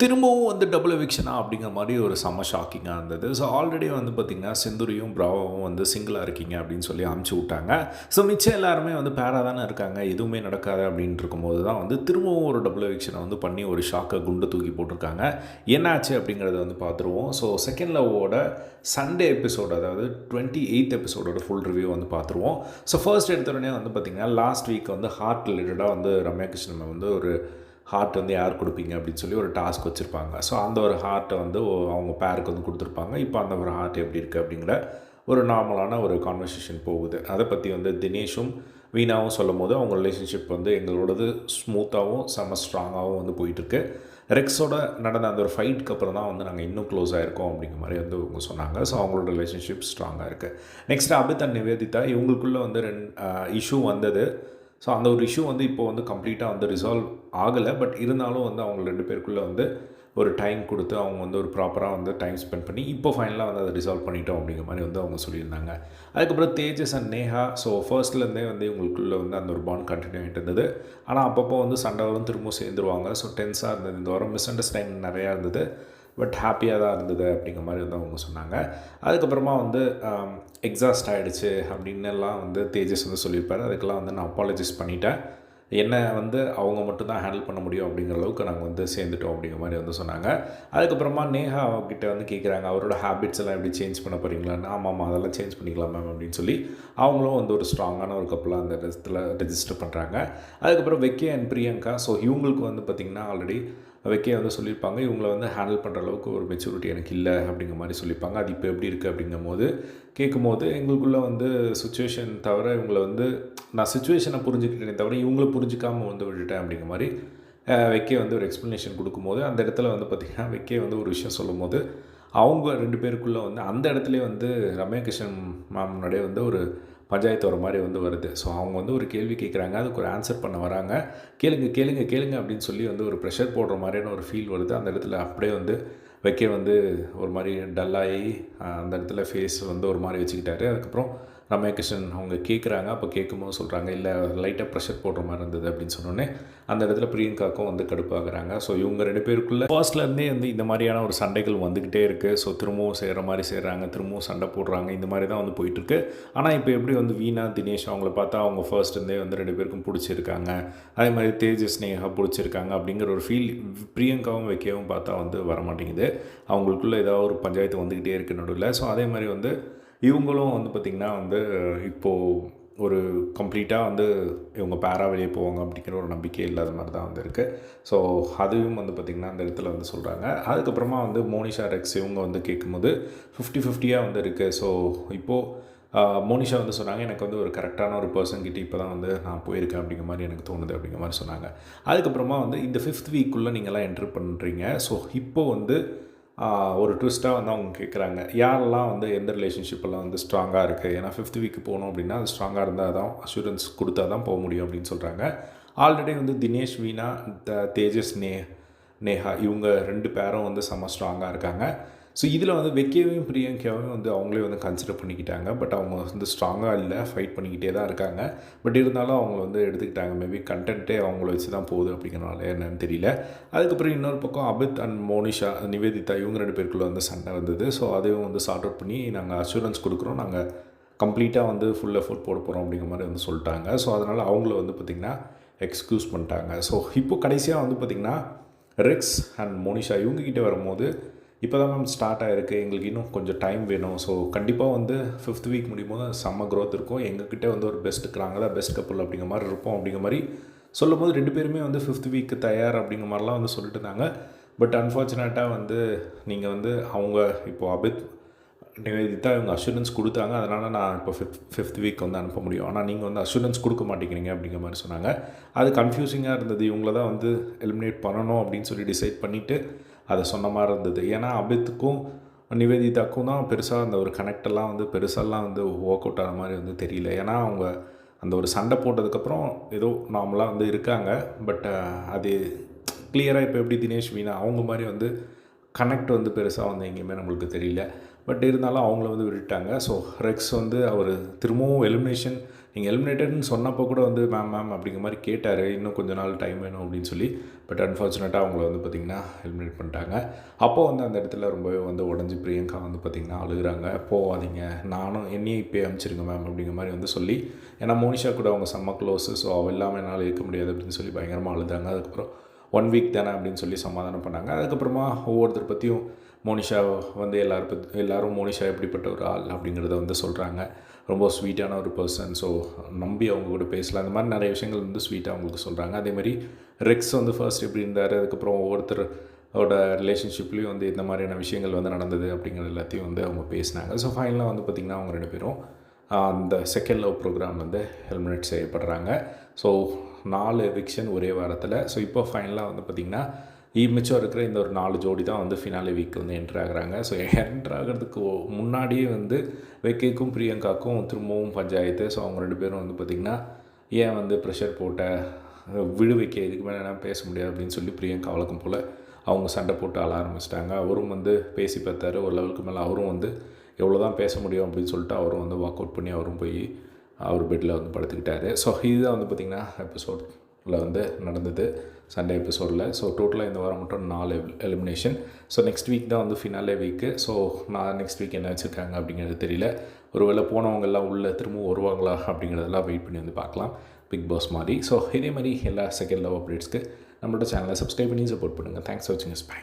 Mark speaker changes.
Speaker 1: திரும்பவும் வந்து டபுள் எவிக்ஷனா அப்படிங்கிற மாதிரி ஒரு செம்ம ஷாக்கிங்காக இருந்தது. ஸோ ஆல்ரெடி வந்து பார்த்திங்கன்னா செந்துரியும் பிராவோவும் வந்து சிங்கிளாக இருக்கீங்க அப்படின்னு சொல்லி அமுச்சு விட்டாங்க. ஸோ மிச்சம் எல்லாருமே வந்து பேராக தானே இருக்காங்க, எதுவுமே நடக்காது அப்படின்ட்டு இருக்கும்போது தான் வந்து திரும்பவும் ஒரு டபுள் எவிக்ஷனை வந்து பண்ணி ஒரு ஷாக்கை குண்டு தூக்கி போட்டிருக்காங்க. என்னாச்சு அப்படிங்கிறத வந்து பார்த்துருவோம். ஸோ செகண்ட் லவ்வோட சண்டே எபிசோடு, அதாவது 28th எபிசோடோட ஃபுல் ரிவ்யூ வந்து பார்த்துருவோம். ஸோ ஃபர்ஸ்ட் எடுத்தோடனே வந்து பார்த்திங்கன்னா லாஸ்ட் வீக் வந்து ஹார்ட் ரிலேட்டடாக வந்து ரம்யா கிருஷ்ணன் வந்து ஒரு ஹார்ட் வந்து யார் கொடுப்பீங்க அப்படின்னு சொல்லி ஒரு டாஸ்க் வச்சுருப்பாங்க. ஸோ அந்த ஒரு ஹார்ட்டை வந்து அவங்க பேருக்கு வந்து கொடுத்துருப்பாங்க. இப்போ அந்த ஒரு ஹார்ட் எப்படி இருக்குது அப்படிங்கிற ஒரு நார்மலான ஒரு கான்வர்சேஷன் போகுது. அதை பற்றி வந்து தினேஷும் வீணாவும் சொல்லும் போது அவங்க ரிலேஷன்ஷிப் வந்து எங்களோடது ஸ்மூத்தாகவும் செம்ம ஸ்ட்ராங்காகவும் வந்து போயிட்டுருக்கு. ரெக்ஸோட நடந்த அந்த ஒரு ஃபைட்டுக்கு அப்புறம் தான் வந்து நாங்கள் இன்னும் க்ளோஸ் ஆகிருக்கோம் அப்படிங்கிற மாதிரி வந்து அவங்க சொன்னாங்க. ஸோ அவங்களோட ரிலேஷன்ஷிப் ஸ்ட்ராங்காக இருக்குது. நெக்ஸ்ட் அபித் அண்ட் நிவேதிதா இவங்களுக்குள்ளே வந்து இஷ்யூ வந்தது. ஸோ அந்த ஒரு இஷ்யூ வந்து இப்போ வந்து கம்ப்ளீட்டாக வந்து ரிசால்வ் ஆகலை. பட் இருந்தாலும் வந்து அவங்க 2 பேருக்குள்ளே வந்து ஒரு டைம் கொடுத்து அவங்க வந்து ஒரு ப்ராப்பராக வந்து டைம் ஸ்பெண்ட் பண்ணி இப்போ ஃபைனலாக வந்து அதை ரிசால்வ் பண்ணிட்டோம் அப்படிங்கிற மாதிரி வந்து அவங்க சொல்லியிருந்தாங்க. அதுக்கப்புறம் தேஜஸ் அண்ட் நேஹா, ஸோ ஃபர்ஸ்ட்லேருந்தே வந்து இவங்களுக்குள்ளே வந்து அந்த ஒரு பாண்ட் கண்டினியூ ஆகிட்டு இருந்தது. ஆனால் அப்பப்போ வந்து சண்டை வரும், திரும்ப சேர்ந்துருவாங்க. ஸோ டென்ஸாக இருந்தது. இந்த வாரம் மிஸ் அண்டர்ஸ்டாண்டிங் நிறையா இருந்தது, பட் ஹாப்பியாக தான் இருந்தது அப்படிங்கிற மாதிரி வந்து அவங்க சொன்னாங்க. அதுக்கப்புறமா வந்து எக்ஸாஸ்ட் ஆகிடுச்சு அப்படின்னுலாம் வந்து தேஜஸ் வந்து சொல்லியிருப்பார். அதுக்கெல்லாம் வந்து நான் அப்பாலஜைஸ் பண்ணிட்டேன், என்ன வந்து அவங்க மட்டும்தான் ஹேண்டில் பண்ண முடியும் அப்படிங்கிற அளவுக்கு நாங்கள் வந்து சேர்ந்துட்டோம் அப்படிங்கிற மாதிரி வந்து சொன்னாங்க. அதுக்கப்புறமா நேஹா அவங்ககிட்ட வந்து கேட்குறாங்க, அவரோட ஹேபிட்ஸ் எல்லாம் எப்படி சேஞ்ச் பண்ண போகிறீங்களான்னு. ஆமாம், அதெல்லாம் சேஞ்ச் பண்ணிக்கலாம் மேம் அப்படின்னு சொல்லி அவங்களும் வந்து ஒரு ஸ்ட்ராங்கான ஒரு கப்பலாக அந்த இடத்துல ரெஜிஸ்டர் பண்ணுறாங்க. அதுக்கப்புறம் வெக்கே அண்ட் பிரியங்கா, ஸோ இவங்களுக்கு வந்து பார்த்திங்கன்னா ஆல்ரெடி வெக்கே வந்து சொல்லியிருப்பாங்க, இவங்களை வந்து ஹேண்டில் பண்ணுற அளவுக்கு ஒரு மெச்சூரிட்டி எனக்கு இல்லை அப்படிங்கிற மாதிரி சொல்லியிருப்பாங்க. அது இப்போ எப்படி இருக்குது அப்படிங்கும் போது கேட்கும்போது எங்களுக்குள்ளே வந்து சுச்சுவேஷன் தவிர இவங்களை வந்து நான் சுச்சுவேஷனை புரிஞ்சுக்கிட்டேனே தவிர இவங்கள புரிஞ்சிக்காமல் வந்து விட்டுட்டேன் அப்படிங்கிற மாதிரி வெக்கே வந்து ஒரு எக்ஸ்ப்ளனேஷன் கொடுக்கும்போது அந்த இடத்துல வந்து பார்த்திங்கன்னா வெக்கே வந்து ஒரு விஷயம் சொல்லும் போது அவங்க 2 பேருக்குள்ளே வந்து அந்த இடத்துலேயே வந்து ரம்யா கிருஷ்ணன் மேம் முன்னாடியே வந்து ஒரு பஞ்சாயத்து வர மாதிரி வந்து வருது. ஸோ அவங்க வந்து ஒரு கேள்வி கேட்குறாங்க, அதுக்கு ஒரு ஆன்சர் பண்ண வராங்க. கேளுங்க கேளுங்க கேளுங்க அப்படின்னு சொல்லி வந்து ஒரு ப்ரெஷர் போடுற மாதிரியான ஒரு ஃபீல் வருது. அந்த இடத்துல அப்படியே வந்து வெக்கே வந்து ஒரு மாதிரி டல்லாகி அந்த இடத்துல ஃபேஸ் வந்து ஒரு மாதிரி வச்சுக்கிட்டாரு. அதுக்கப்புறம் ரம்யா கிருஷ்ணன் அவங்க கேட்குறாங்க. அப்போ கேட்கும்போது சொல்கிறாங்க, இல்லை லைட்டாக ப்ரெஷர் போடுற மாதிரி இருந்தது அப்படின்னு சொன்னோன்னே அந்த இடத்துல பிரியங்காக்கும் வந்து கடுப்பாகிறாங்க. ஸோ இவங்க 2 பேருக்குள்ளே ஃபர்ஸ்ட்லேருந்தே வந்து இந்த மாதிரியான ஒரு சண்டைகள் வந்துக்கிட்டே இருக்குது. ஸோ திரும்பவும் செய்கிற மாதிரி செய்கிறாங்க, திரும்பவும் சண்டை போடுறாங்க, இந்த மாதிரி தான் வந்து போயிட்டுருக்கு. ஆனால் இப்போ எப்படி வந்து வீணா தினேஷ் அவங்கள பார்த்தா அவங்க ஃபர்ஸ்ட்லேருந்தே வந்து 2 பேருக்கும் பிடிச்சிருக்காங்க, அதே மாதிரி தேஜஸ் நேஹா பிடிச்சிருக்காங்க அப்படிங்கிற ஒரு ஃபீல் பிரியங்காவும் வைக்கவும் பார்த்தா வந்து வரமாட்டேங்குது. அவங்களுக்குள்ளே ஏதாவது ஒரு பஞ்சாயத்து வந்துக்கிட்டே இருக்குது நடுவில். ஸோ அதே மாதிரி வந்து இவங்களும் வந்து பார்த்திங்கன்னா வந்து இப்போது ஒரு கம்ப்ளீட்டாக வந்து இவங்க பேரா வெளியே போவாங்க அப்படிங்கிற ஒரு நம்பிக்கை இல்லாத மாதிரி தான் வந்து இருக்குது. ஸோ அதுவும் வந்து பார்த்திங்கன்னா அந்த இடத்துல வந்து சொல்கிறாங்க. அதுக்கப்புறமா வந்து மோனிஷா ரெக்ஸ் இவங்க வந்து கேட்கும்போது 50-50 வந்து இருக்குது. ஸோ இப்போது மோனிஷா வந்து சொன்னாங்க, எனக்கு வந்து ஒரு கரெக்டான ஒரு பர்சன் கிட்டே இப்போ தான் வந்து நான் போயிருக்கேன் அப்படிங்கிற மாதிரி எனக்கு தோணுது அப்படிங்கிற மாதிரி சொன்னாங்க. அதுக்கப்புறமா வந்து இந்த 5th வீக்குள்ளே நீங்கள்லாம் என்ட்ரு பண்ணுறீங்க. ஸோ இப்போது வந்து ஒரு ட்விஸ்ட்டாக வந்து அவங்க கேட்குறாங்க, யாரெல்லாம் வந்து எந்த ரிலேஷன்ஷிப்பெல்லாம் வந்து ஸ்ட்ராங்காக இருக்குது. ஏன்னா 5th வீக்கு போகணும் அப்படின்னா அது ஸ்ட்ராங்காக இருந்தால் தான் அஷூரன்ஸ் கொடுத்தா தான் போக முடியும் அப்படின்னு சொல்கிறாங்க. ஆல்ரெடி வந்து தினேஷ், வீணா, தேஜஸ், நேஹா இவங்க 2 பேரும் வந்து செம்ம ஸ்ட்ராங்காக இருக்காங்க. ஸோ இதில் வந்து வெக்கேவையும் பிரியங்காவையும் வந்து அவங்களே வந்து கன்சிடர் பண்ணிக்கிட்டாங்க. பட் அவங்க வந்து ஸ்ட்ராங்காக இல்லை, ஃபைட் பண்ணிக்கிட்டே தான் இருக்காங்க. பட் இருந்தாலும் அவங்க வந்து எடுத்துக்கிட்டாங்க. மேபி கண்டென்ட்டே அவங்கள வச்சு தான் போகுது அப்படிங்கிறனால என்னன்னு தெரியல. அதுக்கப்புறம் இன்னொரு பக்கம் அபித் அண்ட் மோனிஷா, நிவேதிதா இவங்க 2 பேருக்குள்ளே வந்து சண்டை வந்தது. ஸோ அதையும் வந்து சார்ட் அவுட் பண்ணி நாங்கள் அஷூரன்ஸ் கொடுக்குறோம், நாங்கள் கம்ப்ளீட்டாக வந்து ஃபுல் எஃபோர்ட் போட போகிறோம் அப்படிங்கிற மாதிரி வந்து சொல்லிட்டாங்க. ஸோ அதனால் அவங்கள வந்து பார்த்திங்கன்னா எக்ஸ்க்யூஸ் பண்ணிட்டாங்க. ஸோ இப்போ கடைசியாக வந்து பார்த்திங்கன்னா ரெக்ஸ் அண்ட் மோனிஷா இவங்ககிட்ட வரும்போது இப்போ தான் மேம் ஸ்டார்ட் ஆகிருக்கு, எங்களுக்கு இன்னும் கொஞ்சம் டைம் வேணும். ஸோ கண்டிப்பாக வந்து 5th வீக் முடியும் போது செம்ம க்ரோத் இருக்கும், எங்ககிட்ட வந்து ஒரு பெஸ்ட்டுக்கு நாங்கள் தான் பெஸ்ட் கப்பல் அப்படிங்கிற மாதிரி இருப்போம் அப்படிங்கிற மாதிரி சொல்லும் போது 2 பேருமே வந்து 5th வீக்கு தயார் அப்படிங்கிற மாதிரிலாம் வந்து சொல்லிட்டு இருந்தாங்க. பட் அன்ஃபார்ச்சுனேட்டாக வந்து நீங்கள் வந்து அவங்க இப்போது அபித், நிவேதிதா இவங்க அஷூரன்ஸ் கொடுத்தாங்க, அதனால் நான் இப்போ 5th வீக் வந்து அனுப்ப முடியும், ஆனால் நீங்கள் வந்து அஷூரன்ஸ் கொடுக்க மாட்டேங்கிறீங்க அப்படிங்கிற மாதிரி சொன்னாங்க. அது கன்ஃபியூசிங்காக இருந்தது. இவங்கள தான் வந்து எலிமினேட் பண்ணணும் அப்படின்னு சொல்லி டிசைட் பண்ணிவிட்டு அதை சொன்ன மாதிரி இருந்தது. ஏன்னா அபித்துக்கும் நிவேதிதாக்கும் தான் பெருசாக அந்த ஒரு கனெக்டெல்லாம் வந்து பெருசாலாம் வந்து ஒர்க் அவுட் ஆகிற மாதிரி வந்து தெரியல. ஏன்னா அவங்க அந்த ஒரு சண்டை போட்டதுக்கப்புறம் ஏதோ நார்மலாக வந்து இருக்காங்க. பட் அது கிளியராக இப்போ எப்படி தினேஷ், வீணா அவங்க மாதிரி வந்து கனெக்ட் வந்து பெருசாக வந்து எங்கேயுமே நம்மளுக்கு தெரியல. பட் இருந்தாலும் அவங்கள வந்து விட்டுட்டாங்க. ஸோ ரெக்ஸ் வந்து அவர் திரும்பவும் எலிமினேஷன் நீங்கள் எலிமினேட்டட்னு சொன்னப்போ கூட வந்து மேம் அப்படிங்கிற மாதிரி கேட்டார், இன்னும் கொஞ்ச நாள் டைம் வேணும் அப்படின்னு சொல்லி. பட் அன்ஃபார்ச்சுனேட்டாக அவங்கள வந்து பார்த்திங்கன்னா எலிமினேட் பண்ணிட்டாங்க. அப்போது வந்து அந்த இடத்துல ரொம்பவே வந்து உடஞ்சி பிரியங்கா வந்து பார்த்திங்கன்னா அழுகுறாங்க. போகாதீங்க, நானும் என்னையும் இப்போயே அனுப்பிச்சிருங்க மேம் அப்படிங்கிற மாதிரி வந்து சொல்லி, ஏன்னா மோனிஷா கூட அவங்க செம்ம க்ளோஸு, ஸோ அவள் இல்லாமல் என்னால் இருக்க முடியாது அப்படின்னு சொல்லி பயங்கரமாக அழுதாங்க. அதுக்கப்புறம் 1 வீக் தானே அப்படின்னு சொல்லி சமாதானம் பண்ணாங்க. அதுக்கப்புறமா ஒவ்வொருத்தர் பற்றியும் மோனிஷா வந்து எல்லோரும் மோனிஷா எப்படிப்பட்ட ஒரு ஆள் அப்படிங்கிறத வந்து சொல்கிறாங்க. ரொம்ப ஸ்வீட்டான ஒரு பர்சன், ஸோ நம்பி அவங்க கூட பேசலாம். அந்த மாதிரி நிறைய விஷயங்கள் வந்து ஸ்வீட்டாக அவங்களுக்கு சொல்கிறாங்க. அதேமாதிரி ரெக்ஸ் வந்து ஃபர்ஸ்ட் எப்படி இருந்தார், அதுக்கப்புறம் ஒவ்வொருத்தரோட ரிலேஷன்ஷிப்லேயும் வந்து இந்த மாதிரியான விஷயங்கள் வந்து நடந்தது அப்படிங்கிறது எல்லாத்தையும் வந்து அவங்க பேசினாங்க. ஸோ ஃபைனலாக வந்து பார்த்திங்கன்னா அவங்க 2 பேரும் அந்த செகண்ட் லவ் ப்ரோக்ராம் வந்து எலிமினேட் செய்யப்படுறாங்க. ஸோ 4 எவிக்ஷன் ஒரே வாரத்தில். ஸோ இப்போ ஃபைனலாக வந்து பார்த்திங்கன்னா மிச்சம் இருக்கிற இந்த ஒரு 4 ஜோடி தான் வந்து ஃபினாலே வீக் வந்து என்ட்ரு ஆகுறாங்க. ஸோ என்ட்ரு ஆகிறதுக்கு முன்னாடியே வந்து வெக்கிக்கும் பிரியங்காக்கும் திரும்பவும் பஞ்சாயத்து. ஸோ அவங்க 2 பேரும் வந்து பார்த்திங்கன்னா ஏன் வந்து ப்ரெஷர் போட்ட, விடு வைக்க, இதுக்கு மேலே என்ன பேச முடியாது அப்படின்னு சொல்லி பிரியங்கா வழக்கம் போல் அவங்க சண்டை போட்டு அழ ஆரம்பிச்சிட்டாங்க. அவரும் வந்து பேசி பார்த்தாரு. ஒரு லெவலுக்கு மேலே அவரும் வந்து எவ்வளோ தான் பேச முடியும் அப்படின்னு சொல்லிட்டு அவரும் வந்து வாக் அவுட் பண்ணி அவரும் போய் அவர் பெட்டில் வந்து படுத்துக்கிட்டாரு. ஸோ இதுதான் வந்து பார்த்திங்கன்னா எபிசோடில் வந்து நடந்தது, சண்டே எபிசோடில். ஸோ டோட்டலாக இந்த வாரம் மட்டும் 4 எலிமினேஷன். ஸோ நெக்ஸ்ட் வீக் தான் வந்து ஃபினாலே வீக்கு. ஸோ நான் நெக்ஸ்ட் வீக் என்ன வச்சுருக்காங்க அப்படிங்கிறது தெரியல. ஒருவேளை போனவங்கெல்லாம் உள்ளே திரும்பவும் வருவாங்களா அப்படிங்கிறதெல்லாம் வெயிட் பண்ணி வந்து பார்க்கலாம், பிக் பாஸ் மாதிரி. ஸோ இதே மாதிரி எல்லா செகண்ட் லவ் அப்டேட்ஸ்க்கு நம்மளோட சேனலை சப்ஸ்கிரைப் பண்ணி சப்போர்ட் பண்ணுங்கள். தேங்க்ஸ் ஃபார் வாட்சிங். பை.